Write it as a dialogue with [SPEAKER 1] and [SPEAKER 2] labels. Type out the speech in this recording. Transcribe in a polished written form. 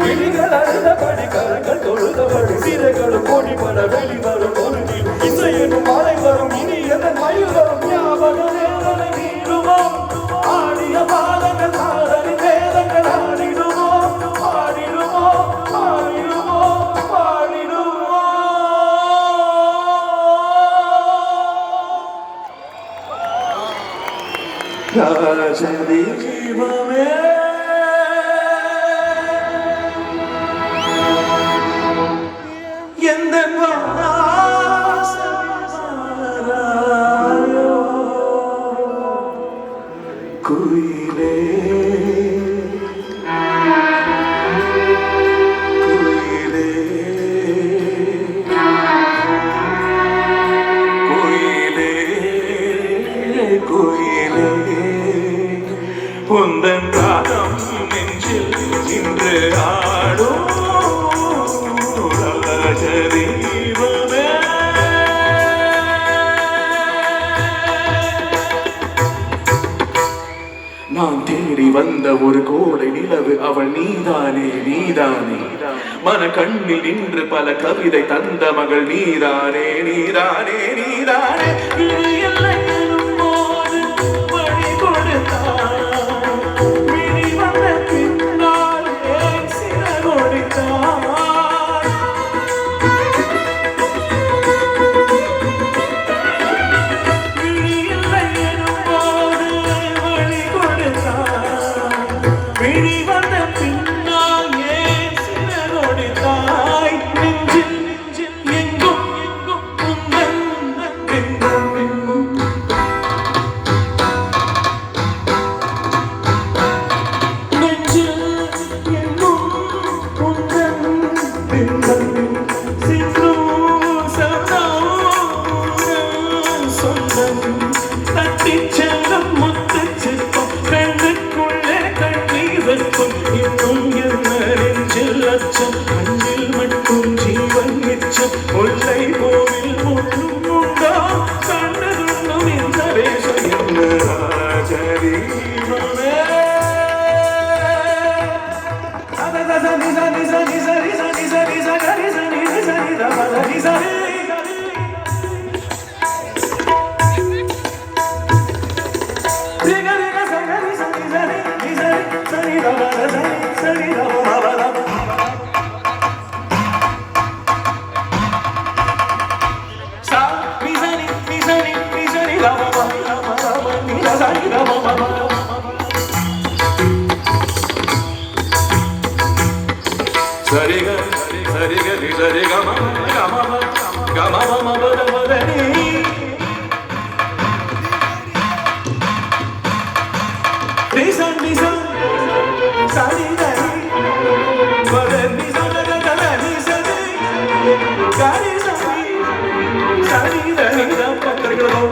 [SPEAKER 1] கிளிகள் அழுதபடி கரங்கள் தொழுதபடி சிறைகளும் கோடிபட வெளிவரும் ஒரு இசையனும் மழை வரும் இனி எதன் மயில் வரும் ஞாபகம் வேதனை நீடுமோ ஆடிய பாதங்கள் காதலி வேதங்கள் ஆடிடுமோ ஆடிடுமோ ஆடிடுமோ ஆடிடுமோ ராஜதி ஜீவமே எந்த குயிலே குயிலே குயிலே குயிலே உந்தன் காலம் நெஞ்சில் இன்று ஆடும் ராஜதீபமே நான் தேடி வந்த ஒரு கோடை நிலவு அவள் நீதானே நீதானே மன கண்ணில் நின்று பல கவிதை தந்த மகள் நீதானே நீதானே நீதானே அஞ்சில் மட்டும் ஜீவன் மிச்சம் முல்லை கோவில் முள்ளும் உண்டா கண்டதும் இந்த வேஷம் என்ன ராஜதீபமே சரிக சரிக சரி கம கம கம மம பத பதனி நிசன் நிசன் சரி தரி பதனி சரி தரி சரி கரி சரி சரி தரி பக்கறோ